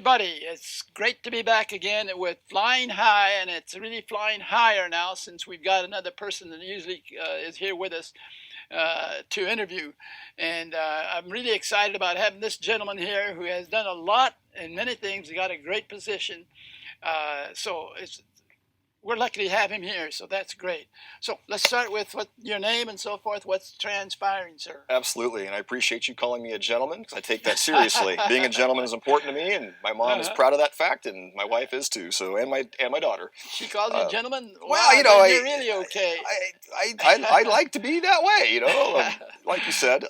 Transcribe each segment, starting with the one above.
everybody. It's great to be back again with Flying High, and it's really flying higher now since we've got another person that usually is here with us to interview. And I'm really excited about having this gentleman here who has done a lot and many things. He got a great position. We're lucky to have him here, so that's great. So let's start with what your name and so forth. What's transpiring, sir? Absolutely, and I appreciate you calling me a gentleman because I take that seriously. Being a gentleman is important to me, and my mom is proud of that fact, and my wife is too. So, and my daughter. She calls you a gentleman. Well, wow, you're really okay. I like to be that way. Like you said,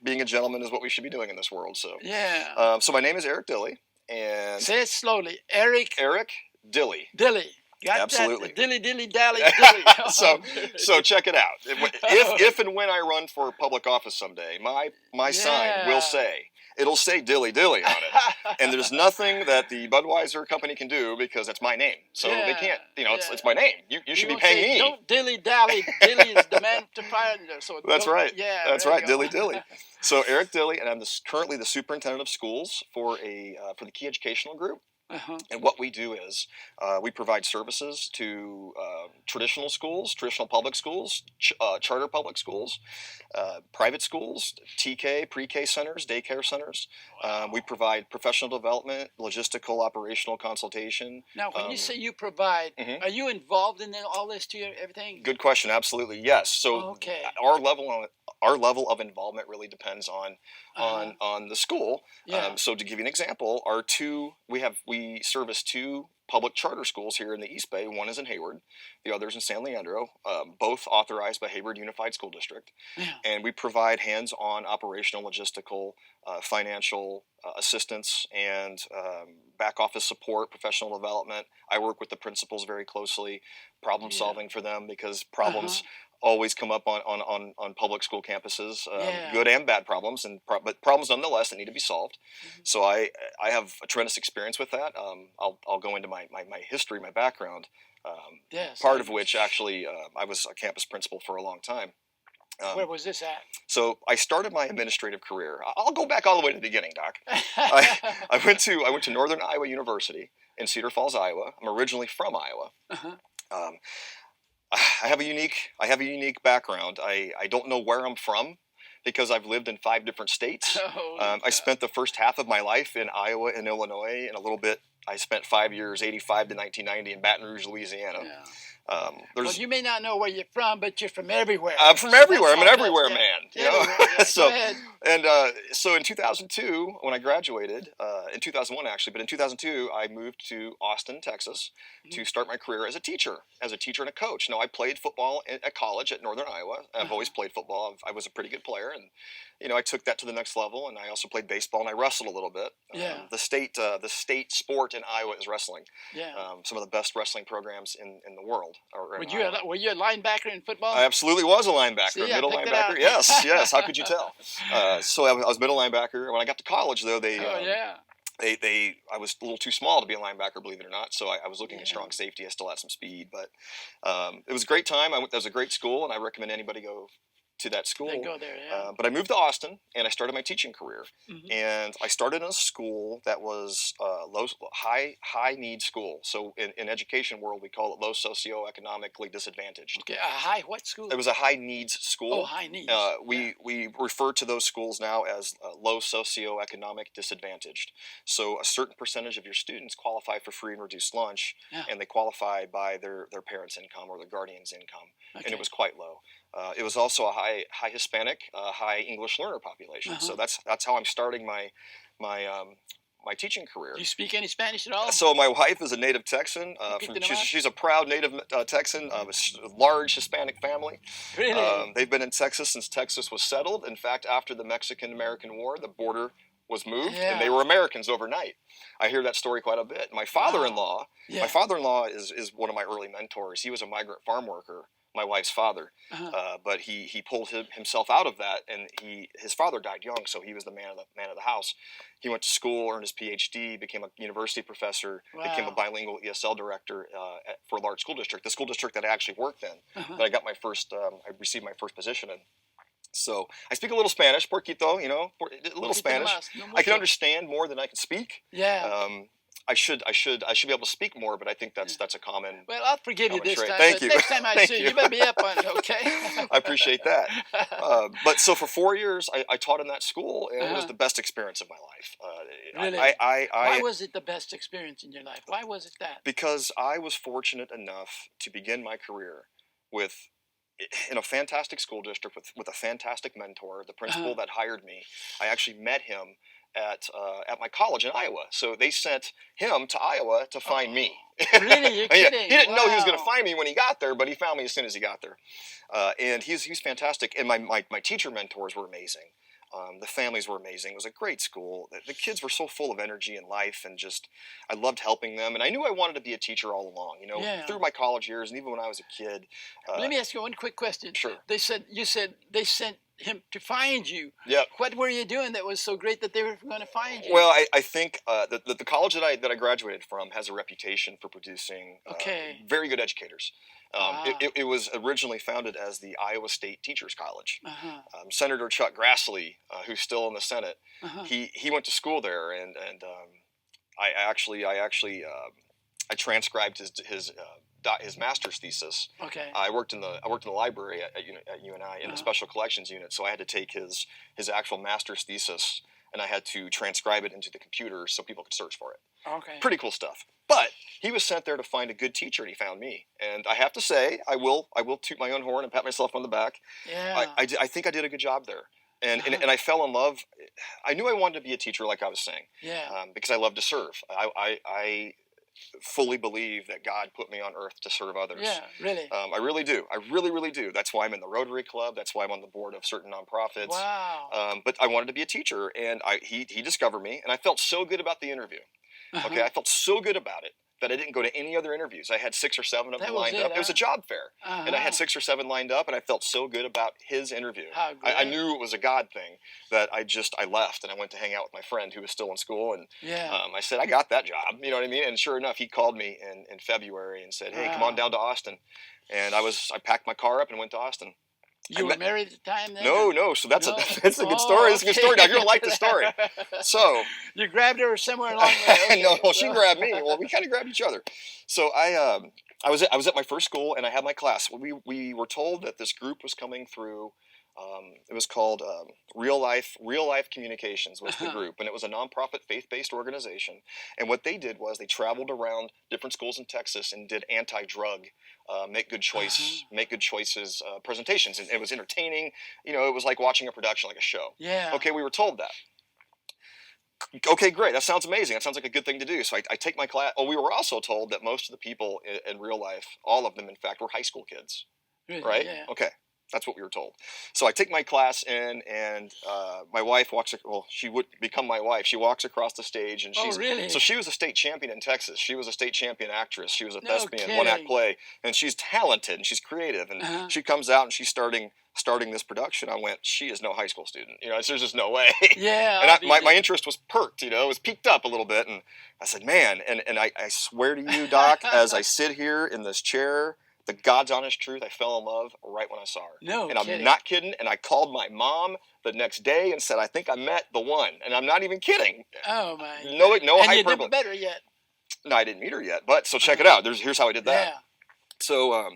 being a gentleman is what we should be doing in this world. So yeah. So my name is Eric Dillie, and say it slowly, Eric Dillie. Dillie. Got Absolutely. That? Dilly, dilly, dally, dilly. So check it out. If and when I run for public office someday, my sign will say, it'll say Dilly Dilly on it. And there's nothing that the Budweiser company can do because it's my name. So they can't, it's my name. You should be paying me. Don't dilly dally. Dilly is the man to fire. So that's right. Yeah. That's right. Dilly Dilly. So Eric Dillie, and I'm currently the superintendent of schools for the Key Educational Group. And what we do is we provide services to traditional schools, traditional public schools, charter public schools, private schools, TK, pre-K centers, daycare centers. Wow. We provide professional development, logistical, operational consultation. Now, when you say you provide, are you involved in all this too, everything? Good question. Absolutely, yes. So our level of involvement really depends on the school. Yeah. So to give you an example, we service two public charter schools here in the East Bay. One is in Hayward, the other is in San Leandro, both authorized by Hayward Unified School District. Yeah. And we provide hands-on operational, logistical, financial assistance and back office support, professional development. I work with the principals very closely, problem solving for them because problems always come up on public school campuses, good and bad problems, but problems nonetheless that need to be solved. So I have a tremendous experience with that. I'll go into my history, my background, part of which actually I was a campus principal for a long time. Where was this at? So I started my administrative career. I'll go back all the way to the beginning, Doc. I went to Northern Iowa University in Cedar Falls, Iowa. I'm originally from Iowa. I have a unique background. I don't know where I'm from because I've lived in 5 different states. I spent the first half of my life in Iowa and Illinois, and a little bit. I spent 5 years, 85 to 1990, in Baton Rouge, Louisiana. Yeah. Well, you may not know where you're from, but you're from everywhere. I'm from everywhere. I'm an everywhere man. Everywhere. So in 2002, when I graduated, in 2001 actually, but in 2002, I moved to Austin, Texas, to start my career as a teacher and a coach. Now, I played football at college at Northern Iowa. I've always played football. I was a pretty good player, and I took that to the next level. And I also played baseball, and I wrestled a little bit. The state sport in Iowa is wrestling. Yeah. Some of the best wrestling programs in the world. Were you a linebacker in football? I absolutely was a linebacker, middle linebacker. Yes. How could you tell? So I was middle linebacker. When I got to college, though, I was a little too small to be a linebacker, believe it or not. So I was looking at strong safety. I still had some speed, but it was a great time. That was a great school, and I recommend anybody go to that school. Go there, but I moved to Austin, and I started my teaching career. And I started in a school that was high need school. So in education world, we call it low socioeconomically disadvantaged. Okay, a high what school? It was a high needs school. Oh, high needs. We refer to those schools now as low socioeconomic disadvantaged. So a certain percentage of your students qualify for free and reduced lunch, and they qualify by their parents' income or their guardian's income, and it was quite low. It was also a high Hispanic, high English learner population. So that's how I'm starting my teaching career. Do you speak any Spanish at all? So my wife is a native Texan. She's a proud native Texan of a large Hispanic family. Really? They've been in Texas since Texas was settled. In fact, after the Mexican-American War, the border was moved, and they were Americans overnight. I hear that story quite a bit. My father-in-law is one of my early mentors. He was a migrant farm worker, my wife's father, but he pulled himself out of that, and his father died young, so he was the man of the house. He went to school, earned his PhD, became a university professor, became a bilingual ESL director for a large school district, the school district that I actually worked in. That I received my first position in. So I speak a little Spanish, poquito, a little Poquito Spanish. nomás, no I can mucho. understand more than I can speak. Yeah. I should be able to speak more, but I think Yeah. that's a common Well, I'll forgive you this trait. time, Thank but you, next time I thank see you, you. you better be up on it, okay? I appreciate that. But so for 4 years, I taught in that school, and it was the best experience of my life. Really? Why I was it the best experience in your life? Why was it that? because I was fortunate enough to begin my career with in a fantastic school district with a fantastic mentor, the principal that hired me. I actually met him at my college in Iowa. So they sent him to Iowa to find me. Really? You're Yeah, kidding? he didn't know he was going to Wow. find me when he got there, but he found me as soon as he got there. And he's fantastic. And my teacher mentors were amazing. The families were amazing. It was a great school. The kids were so full of energy and life, and just I loved helping them. And I knew I wanted to be a teacher all along. Yeah. Through my college years, and even when I was a kid. Let me ask you one quick question. Sure. You said they sent him to find you. Yep. What were you doing that was so great that they were going to find you? Well, I think the college that I graduated from has a reputation for producing Okay. very good educators. Ah. It was originally founded as the Iowa State Teachers College. Uh-huh. Senator Chuck Grassley, who's still in the Senate, Uh-huh. he went to school there, and I transcribed his master's thesis. Okay. I worked in the library at UNI in the special collections unit, so I had to take his actual master's thesis, and I had to transcribe it into the computer so people could search for it. Okay. Pretty cool stuff. But he was sent there to find a good teacher, and he found me. And I have to say, I will toot my own horn and pat myself on the back. Yeah. I think I did a good job there. And Uh-huh. I fell in love. I knew I wanted to be a teacher, like I was saying, Yeah. because I love to serve. I fully believe that God put me on earth to serve others. Yeah. Really. I really do. I really, really do. That's why I'm in the Rotary Club. That's why I'm on the board of certain nonprofits. Wow. But I wanted to be a teacher, and he discovered me, and I felt so good about the interview. Uh-huh. Okay, I felt so good about it that I didn't go to any other interviews. I had 6 or 7 of them lined up. It was a job fair, and I had 6 or 7 lined up, and I felt so good about his interview. How great. I knew it was a God thing that I left, and I went to hang out with my friend who was still in school, and Yeah. I said, I got that job. You know what I mean? And sure enough, he called me in February and said, hey, come on down to Austin. And I packed my car up and went to Austin. You were married at the time then? No. So that's No? that's a good story. That's a good story. Now you're gonna like the story. So you grabbed her somewhere along the way. Okay. no, well, she grabbed me. Well, we kind of grabbed each other. So I was at my first school, and I had my class. We were told that this group was coming through. It was called Real Life Communications was the group, and it was a nonprofit faith-based organization. And what they did was they traveled around different schools in Texas and did anti-drug, make good choices presentations, and it was entertaining. It was like watching a production, like a show. Yeah. Okay, we were told that. Okay, great. That sounds amazing. That sounds like a good thing to do. So I take my class. Oh, we were also told that most of the people in real life, all of them, in fact, were high school kids. Really? Right? Yeah. Okay. That's what we were told. So I take my class in, and my wife she would become my wife. She walks across the stage, and she's really? So she was a state champion in Texas. She was a state champion actress. She was a No thespian, kidding. one-act play, and she's talented and she's creative. And she comes out and she's starting this production. I went, she is no high school student. There's just no way. Yeah. And my interest was perked. It was peaked up a little bit, and I said, man, and I swear to you, Doc, as I sit here in this chair, the God's honest truth, I fell in love right when I saw her. No and kidding. I'm not kidding. And I called my mom the next day and said, I think I met the one. And I'm not even kidding. Oh my. No and hyperbole. you didn't better yet. No, I didn't meet her yet. But so check it out. Here's how I did that. Yeah. So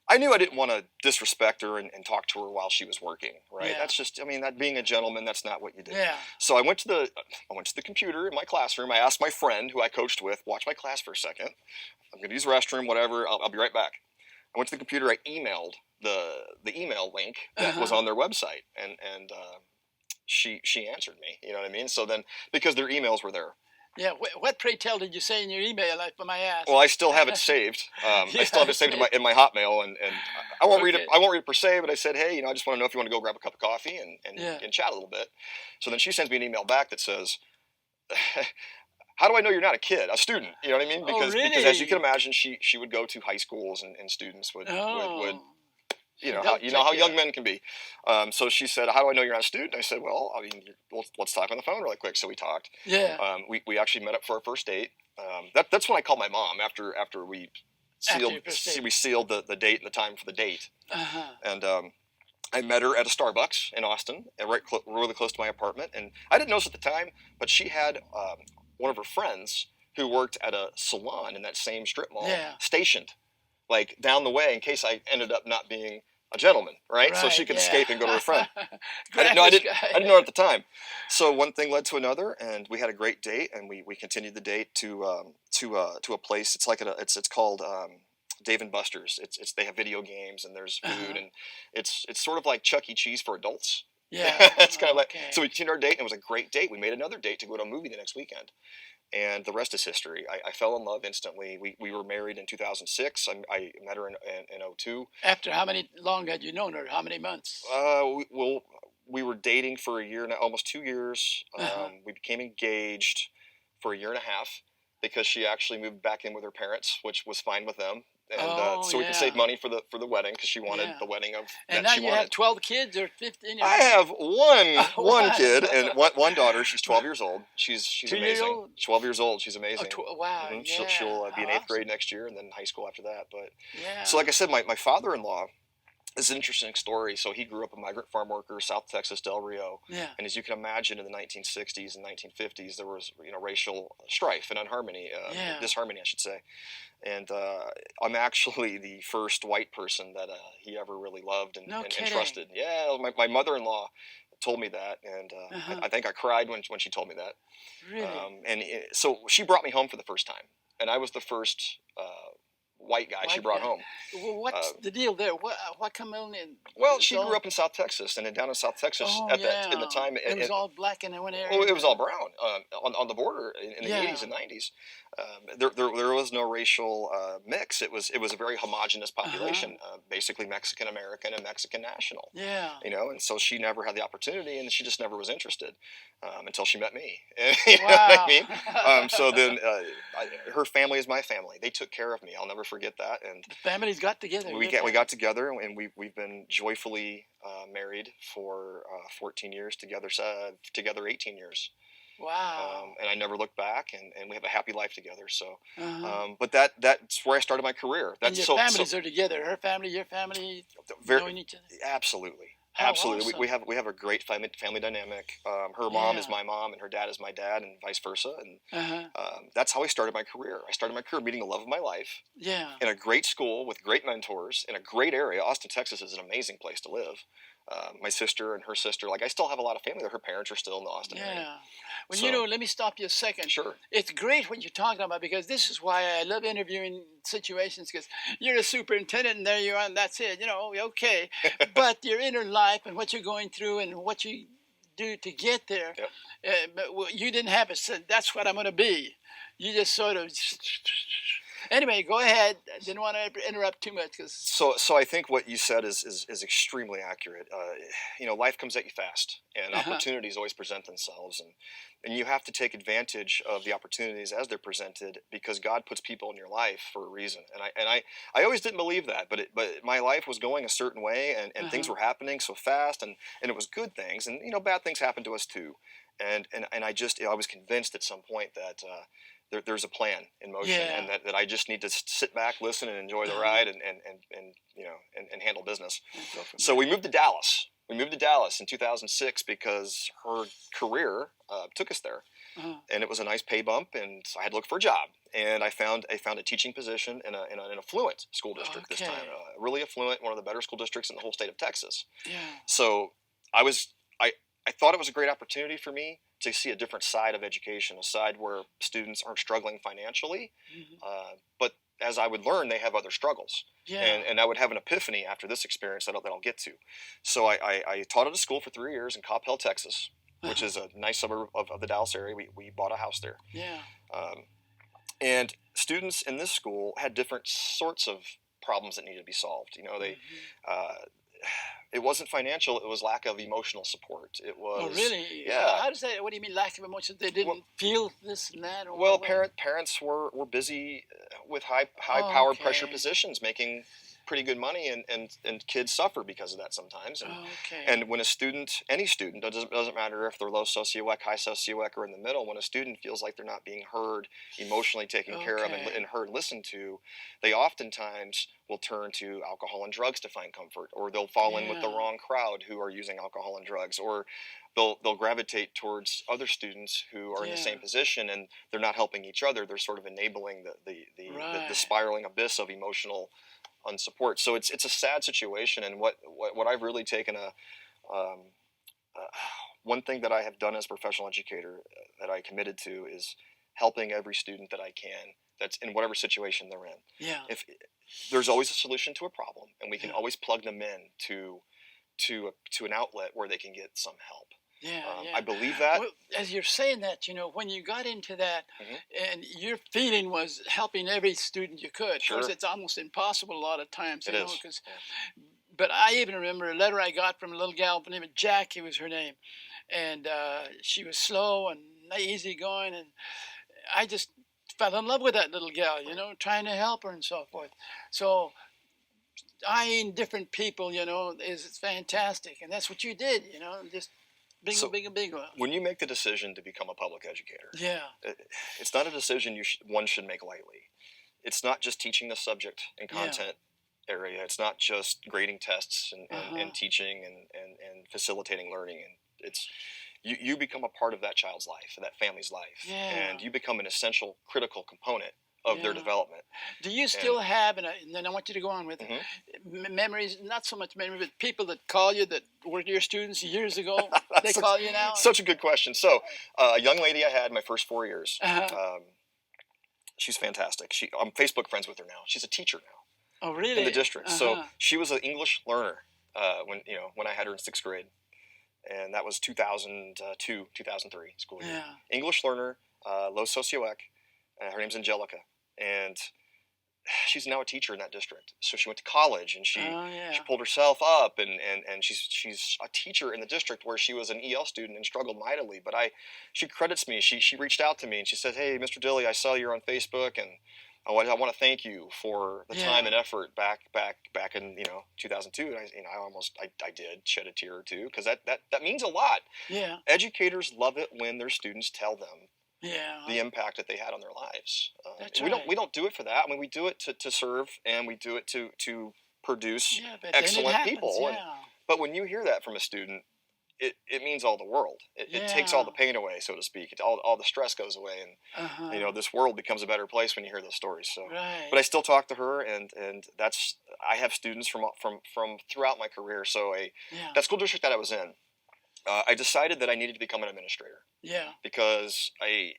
I knew I didn't want to disrespect her and talk to her while she was working. Right. Yeah. That's just, that being a gentleman, that's not what you do. Yeah. So I went to the computer in my classroom. I asked my friend who I coached with, watch my class for a second. I'm going to use the restroom, whatever. I'll be right back. I went to the computer. I emailed the email link that was on their website, and she answered me. You know what I mean? So then, because their emails were there. Yeah. What pray tell did you say in your email? If I may ask. Well, I still have it saved. I still have it saved in my Hotmail, and I won't read it. I won't read it per se, but I said, hey, I just want to know if you want to go grab a cup of coffee and chat a little bit. So then she sends me an email back that says, how do I know you're not a student? You know what I mean? Because as you can imagine, she would go to high schools, and students would how young men can be. So she said, how do I know you're not a student? I said, well, let's talk on the phone really quick. So we talked. Yeah. We actually met up for our first date. That's when I called my mom after we sealed the date and the time for the date. And I met her at a Starbucks in Austin, really close to my apartment, and I didn't notice at the time, but she had one of her friends who worked at a salon in that same strip mall Yeah. stationed, like down the way, in case I ended up not being a gentleman, right? So she Right. could Yeah. escape and go to her friend. Graphics I didn't know at the time. So one thing led to another, and we had a great date, and we continued the date to a place. It's like it's called Dave and Buster's. It's they have video games and there's food, and it's sort of like Chuck E. Cheese for adults. Yeah. It's kind of like, Okay. so we continued our date, and it was a great date. We made another date to go to a movie the next weekend, and the rest is history. I fell in love instantly. We were married in 2006. I met her in 2002. After how long had you known her? How many months? We were dating for a year, almost 2 years. We became engaged for a year and a half because she actually moved back in with her parents, which was fine with them. And so we could save money for the wedding because she wanted the wedding of And that now she you wanted. have 12 kids or 15? I have one kid and one daughter. She's 12 years old. She's 2 years amazing. old? 12 years old. She's Oh, amazing. wow. Mhm. Yeah. She'll be in How 8th grade next year and then high school after that. But Yeah. so like I said, my father-in-law is an interesting story. So he grew up a migrant farm worker, South Texas, Del Rio. Yeah. And as you can imagine, in the 1960s and 1950s, there was racial strife and disharmony, I should say. And I'm actually the first white person that he ever really loved and trusted. Yeah, my mother-in-law told me that, and I think I cried when she told me that. Really? So she brought me home for the first time, and I was the first white guy she brought home. Well, what's the deal there? What come in? Well, she grew up in South Texas, and down in South Texas in the time it was all black in one area. Well, it was all brown on the border in the 80s and 90s. There was no racial mix. It was a very homogenous population, basically Mexican American and Mexican national. Yeah. And so she never had the opportunity, and she just never was interested until she met me. Wow. What I mean? So then her family is my family. They took care of me. I'll never forget that. And the families got together. We got together, and we've been joyfully married for 14 years together 18 years. Wow. And I never looked back, and we have a happy life together. So, but that's where I started my career. And your families are together. Her family, your family, knowing each other. Absolutely. Oh, Absolutely. Awesome. We have a great family dynamic. Her mom is my mom, and her dad is my dad, and vice versa. And that's how I started my career. I started my career meeting the love of my life. Yeah. In a great school with great mentors in a great area. Austin, Texas is an amazing place to live. My sister and her sister, I still have a lot of family there. Her parents are still in the Austin area. Yeah. Well, let me stop you a second. Sure. It's great what you're talking about, because this is why I love interviewing situations, because you're a superintendent and there you are and that's it. Okay. But your inner life and what you're going through and what you do to get there, but you didn't have it said, that's what I'm going to be. You just sort of... Anyway, go ahead. I didn't want to interrupt too much. So I think what you said is extremely accurate. Life comes at you fast, and opportunities always present themselves, and you have to take advantage of the opportunities as they're presented, because God puts people in your life for a reason. And I always didn't believe that, but my life was going a certain way, and things were happening so fast, and it was good things, and bad things happen to us too, and I was convinced at some point that there's a plan in motion, and that I just need to sit back, listen, and enjoy the ride, and handle business. So we moved to Dallas. We moved to Dallas in 2006 because her career took us there, and it was a nice pay bump, and I had to look for a job, and I found a teaching position in an affluent school district this time, really affluent, one of the better school districts in the whole state of Texas. Yeah. So I thought it was a great opportunity for me to see a different side of education, a side where students aren't struggling financially, but as I would learn, they have other struggles. Yeah. And I would have an epiphany after this experience that I'll get to. So I taught at a school for 3 years in Coppell, Texas, which is a nice suburb of the Dallas area. We bought a house there. Yeah. And students in this school had different sorts of problems that needed to be solved. It wasn't financial. It was lack of emotional support. It was. Oh, really? Yeah. How does that? What do you mean lack of emotion? They didn't feel this and that. Parents were busy with high power pressure positions, making pretty good money, and kids suffer because of that sometimes. Okay. And when a student, any student, doesn't matter if they're low socioec, high socioec, or in the middle, when a student feels like they're not being heard, emotionally taken care of, and heard, listened to, they oftentimes will turn to alcohol and drugs to find comfort, or they'll fall in with the wrong crowd who are using alcohol and drugs, or they'll gravitate towards other students who are in the same position, and they're not helping each other. They're sort of enabling the spiraling abyss of emotional unsupport. So it's a sad situation, and what I've really taken one thing that I have done as a professional educator that I committed to is helping every student that I can that's in whatever situation they're in. Yeah. If there's always a solution to a problem, and we can always plug them in to an outlet where they can get some help. Yeah, I believe that. Well, as you're saying that, when you got into that, and your feeling was helping every student you could. Sure. Of course, it's almost impossible a lot of times. It is. But I even remember a letter I got from a little gal named Jackie was her name, and she was slow and easygoing, and I just fell in love with that little gal, trying to help her and so forth. So eyeing different people, is fantastic, and that's what you did, just big one. When you make the decision to become a public educator, yeah, it's not a decision one should make lightly. It's not just teaching the subject and content area. It's not just grading tests and teaching and facilitating learning. And it's you become a part of that child's life and that family's life, and you become an essential, critical component of their development. Do you still have, and then I want you to go on with memories, not so much memories, but people that call you that were your students years ago, they call you now? Such a good question. So a young lady I had my first 4 years, she's fantastic. I'm Facebook friends with her now. She's a teacher now. Oh, really? In the district. So she was an English learner when I had her in 6th grade. And that was 2002, 2003 school year. Yeah. English learner, low socioec. Her name's Angelica, and she's now a teacher in that district. So she went to college, and she pulled herself up, and she's a teacher in the district where she was an EL student and struggled mightily. But she credits me. She reached out to me and she said, "Hey, Mr. Dillie, I saw you're on Facebook, and I want to thank you for the time and effort back in 2002." And I did shed a tear or two, because that means a lot. Yeah. Educators love it when their students tell them the impact that they had on their lives. That's right. We don't do it for that. I mean, we do it to serve, and we do it to produce excellent people. But when you hear that from a student, it means all the world. It takes all the pain away, so to speak. All the stress goes away, and this world becomes a better place when you hear those stories. So, but I still talk to her, and I have students from throughout my career. So that school district that I was in, I decided that I needed to become an administrator. Yeah. Because I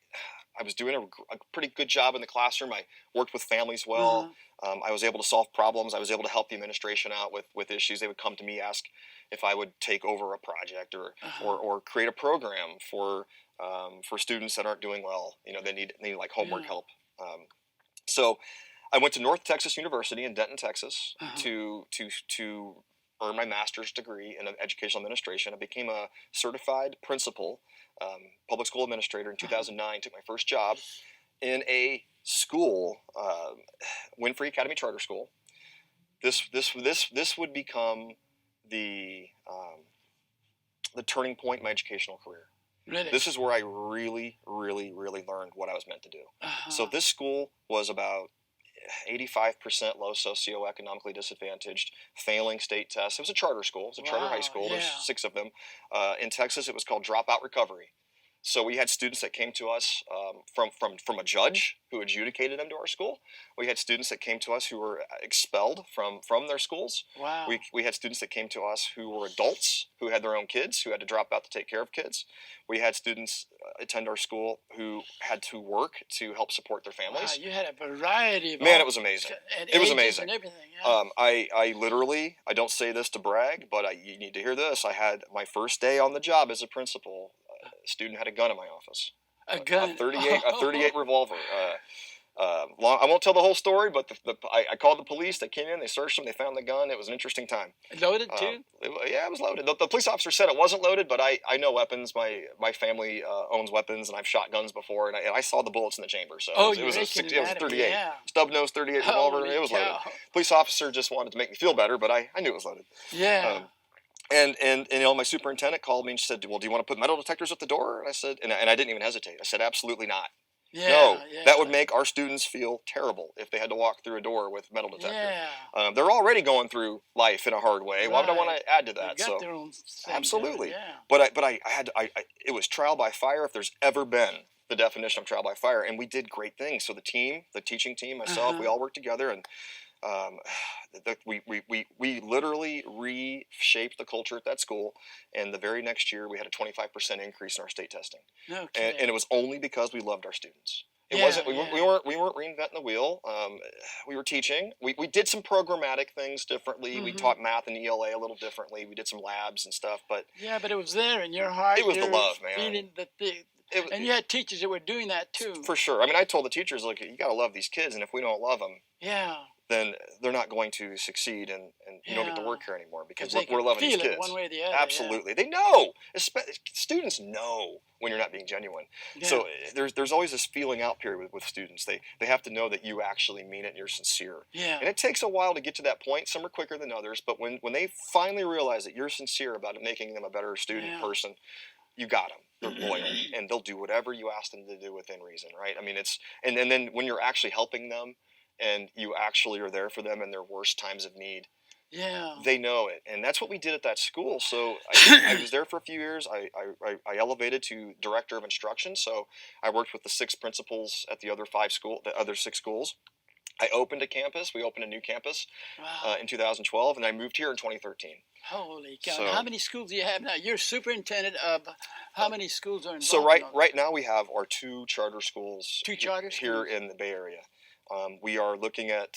was doing a pretty good job in the classroom. I worked with families well. I was able to solve problems. I was able to help the administration out with issues. They would come to me, ask if I would take over a project or create a program for students that aren't doing well. They need like homework help. So I went to North Texas University in Denton, Texas, to earn my master's degree in educational administration. I became a certified principal, public school administrator in 2009. Took my first job in a school, Winfrey Academy Charter School. This would become the turning point in my educational career. Really? This is where I really, really, really learned what I was meant to do. So this school was about 85% low socioeconomically disadvantaged, failing state tests. It was a charter school. It was a charter high school. There's 6 of them. In Texas, it was called dropout recovery. So we had students that came to us from a judge who adjudicated them to our school. We had students that came to us who were expelled from their schools. Wow. We had students that came to us who were adults who had their own kids, who had to drop out to take care of kids. We had students attend our school who had to work to help support their families. Wow, you had a variety of it was amazing. It was amazing. And everything, yeah. I literally, I don't say this to brag, but you need to hear this. I had my first day on the job as a principal. A student had a gun in my office. A gun? A 38 revolver. I won't tell the whole story, but I called the police. They came in, they searched him, they found the gun. It was an interesting time. Loaded too? Yeah, it was loaded. The police officer said it wasn't loaded, but I know weapons. My family owns weapons, and I've shot guns before, and I saw the bullets in the chamber. So it was a 38 yeah. stub nose 38 revolver. Holy It was cow. loaded. Police officer just wanted to make me feel better, but I knew it was loaded. Yeah. And my superintendent called me and she said, well, do you want to put metal detectors at the door? And I said, and I didn't even hesitate. I said, absolutely not. Yeah, No, yeah. that would make our students feel terrible if they had to walk through a door with metal detector. Yeah. They're already going through life in a hard way. Why would I want to add to that? They got their own thing, absolutely. yeah. But I it was trial by fire if there's ever been the definition of trial by fire, and we did great things. So the teaching team, myself, we all worked together, and we literally reshaped the culture at that school, and the very next year we had a 25% increase in our state testing. Okay. And it was only because we loved our students. It Yeah, wasn't we weren't yeah. reinventing the wheel. We were teaching. We did some programmatic things differently. We taught math and ELA a little differently. We did some labs and stuff, but yeah, but it was there in your heart. it was the love, man. Feeling and you had teachers that were doing that too. For sure. I mean, I told the teachers, look, you got to love these kids, and if we don't love them, yeah, then they're not going to succeed, and you don't get to work here anymore because they we're loving these feel kids. It one way or the other. Absolutely, they know. Students know when you're not being genuine. Yeah. So there's always this feeling out period with students. They have to know that you actually mean it and you're sincere. Yeah. And it takes a while to get to that point. Some are quicker than others, but when they finally realize that you're sincere about it, making them a better student person, you got them. They're loyal, and they'll do whatever you ask them to do within reason, right? I mean, it's and then when you're actually helping them, and you actually are there for them in their worst times of need, yeah, they know it, and that's what we did at that school. So I was there for a few years. I elevated to director of instruction. So I worked with the 6 principals at the other 6 schools. I opened a campus. We opened a new campus in 2012, and I moved here in 2013. Holy cow! So, how many schools do you have now? You're superintendent of how many schools are involved? So right now we have our 2 charter schools. 2 charter schools here in the Bay Area. We are looking at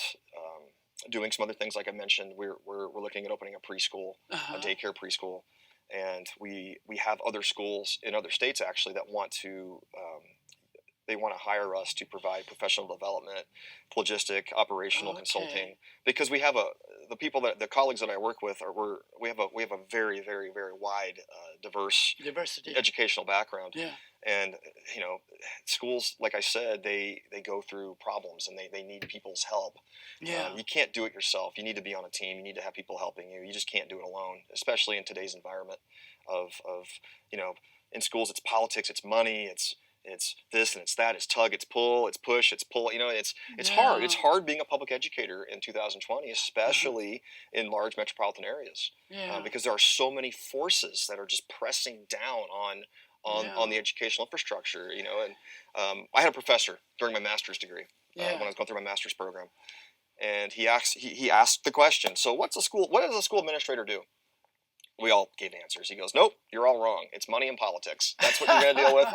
doing some other things, like I mentioned. We're looking at opening a preschool, a daycare preschool, and we have other schools in other states actually that want to. They want to hire us to provide professional development, logistic, operational consulting, because we have the colleagues that I work with we have a very, very, very wide, diversity educational background. Yeah. And schools, like I said, they go through problems, and they need people's help. Yeah. You can't do it yourself. You need to be on a team. You need to have people helping you. You just can't do it alone, especially in today's environment of in schools it's politics, it's money, it's this and it's that, it's tug, it's pull, it's push, it's pull. It's hard. It's hard being a public educator in 2020, especially in large metropolitan areas, because there are so many forces that are just pressing down on the educational infrastructure. And I had a professor during my master's degree when I was going through my master's program, and he asked the question, so what does a school administrator do? We all gave answers. He goes, nope, you're all wrong. It's money and politics. That's what you're going to deal with.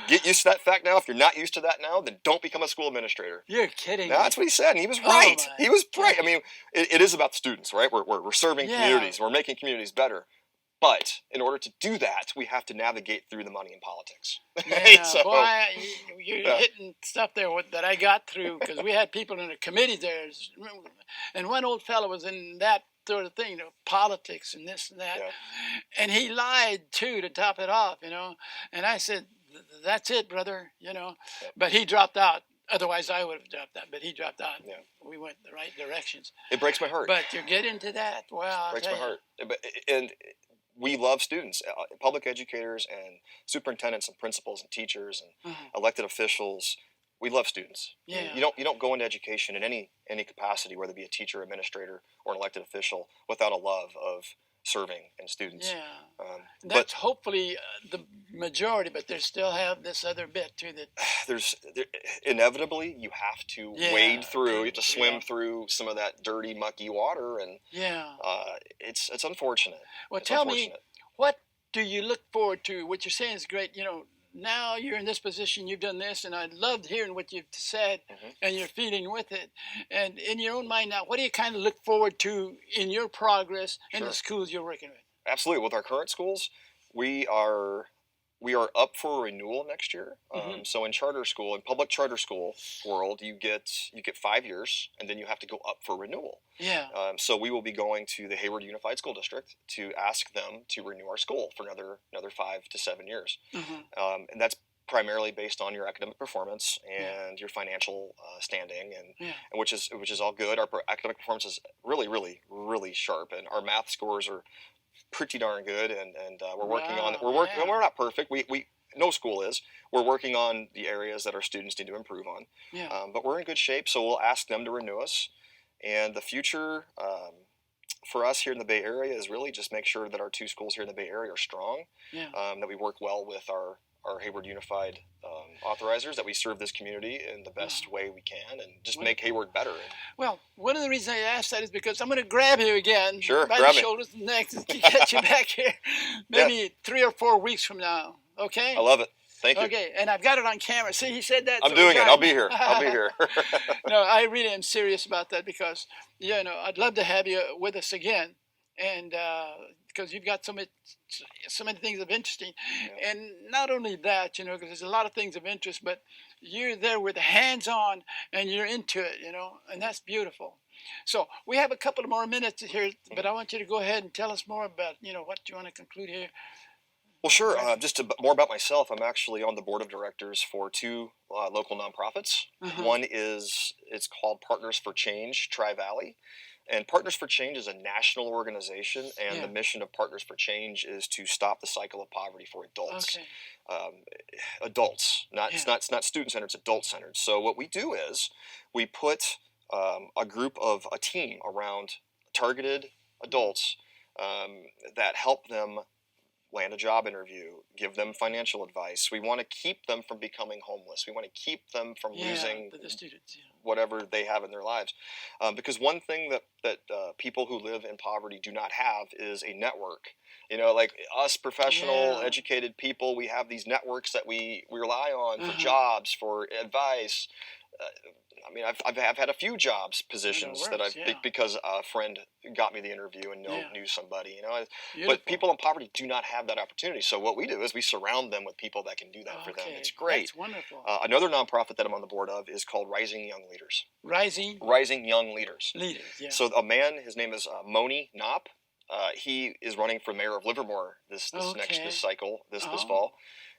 Get used to that fact now. If you're not used to that now, then don't become a school administrator. You're kidding. No, that's what he said, and he was right. He was right. I mean, it is about the students, right? We're serving communities. We're making communities better. But in order to do that, we have to navigate through the money and politics. Yeah, so, boy, you're hitting stuff there that I got through, because we had people in the committee there, and one old fellow was in that sort of thing, politics and this and that, and he lied too to top it off, and I said, that's it, brother, but he dropped out. Otherwise I would have dropped out, but he dropped out. We went the right directions. It breaks my heart. But you get into that, wow. It breaks my heart. And we love students, public educators and superintendents and principals and teachers and elected officials. We love students. Yeah. You don't go into education in any capacity, whether it be a teacher, administrator, or an elected official, without a love of serving and students. Yeah. That's hopefully the majority, but they still have this other bit too that inevitably you have to wade through. You have to swim through some of that dirty, mucky water, and it's unfortunate. Well, tell me, what do you look forward to? What you're saying is great. Now you're in this position, you've done this, and I loved hearing what you've said, and you're feeling with it. And in your own mind now, what do you kind of look forward to in your progress in the schools you're working with? Absolutely. With our current schools, we are we are up for renewal next year. So in charter school, in public charter school world, you get 5 years, and then you have to go up for renewal. Yeah. So we will be going to the Hayward Unified School District to ask them to renew our school for another 5 to 7 years, and that's primarily based on your academic performance and your financial standing, and which is all good. Our academic performance is really, really, really sharp, and our math scores are pretty darn good, and we're working on it. We're not perfect. We no school is. We're working on the areas that our students need to improve on. But we're in good shape, so we'll ask them to renew us. And the future for us here in the Bay Area is really just make sure that our 2 schools here in the Bay Area are strong, that we work well with our Hayward Unified authorizers, that we serve this community in the best way we can, and just make Hayward better. Well, one of the reasons I asked that is because I'm going to grab you again by grab the shoulders and neck to get you back here maybe 3 or 4 weeks from now. Okay? I love it. Thank you. Okay, and I've got it on camera. See, he said that. I'm doing it. I'll be here. I'll be here. No, I really am serious about that because, I'd love to have you with us again. And because you've got so many things of interesting, and not only that, because there's a lot of things of interest, but you're there with the hands-on, and you're into it, and that's beautiful. So we have a couple of more minutes here, but I want you to go ahead and tell us more about, what you want to conclude here. Well, sure. More about myself. I'm actually on the board of directors for 2 local nonprofits. One it's called Partners for Change Tri-Valley. And Partners for Change is a national organization, and the mission of Partners for Change is to stop the cycle of poverty for adults. Adults, it's not student-centered, it's adult-centered. So what we do is we put a team around targeted adults that help them land a job interview, give them financial advice. We want to keep them from becoming homeless. We want to keep them from losing the students, whatever they have in their lives. Because one thing that people who live in poverty do not have is a network. Like us professional, educated people, we have these networks that we rely on for jobs, for advice. I've had a few positions that because a friend got me the interview and knew somebody, But people in poverty do not have that opportunity. So what we do is we surround them with people that can do that for them. It's great. That's wonderful. Another nonprofit that I'm on the board of is called Rising Young Leaders. Rising Young Leaders. So a man, his name is Moni Knopp. He is running for mayor of Livermore this fall.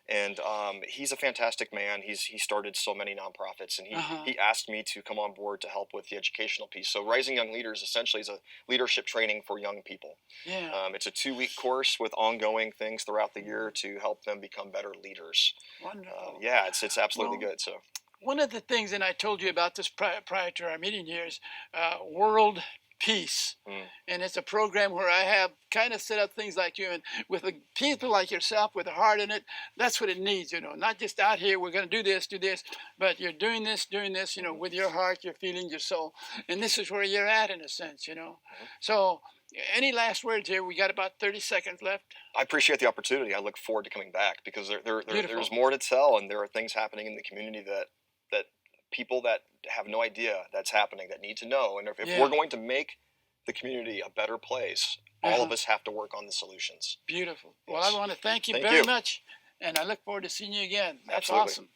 And he's a fantastic man. He started so many nonprofits, and he asked me to come on board to help with the educational piece. So Rising Young Leaders essentially is a leadership training for young people. It's a 2-week course with ongoing things throughout the year to help them become better leaders. Wonderful. It's absolutely good. So one of the things, and I told you about this prior to our meeting here, is World Peace. And it's a program where I have kind of set up things like you, and with people like yourself with a heart in it. That's what it needs, not just out here, we're going to do this, but you're doing this, with your heart, your feelings, your soul. And this is where you're at, in a sense, So any last words here? We got about 30 seconds left. I appreciate the opportunity. I look forward to coming back because there's more to tell, and there are things happening in the community that people that have no idea that's happening, that need to know. And if we're going to make the community a better place, all of us have to work on the solutions. Beautiful. Well, I want to thank you very much, and I look forward to seeing you again. That's awesome.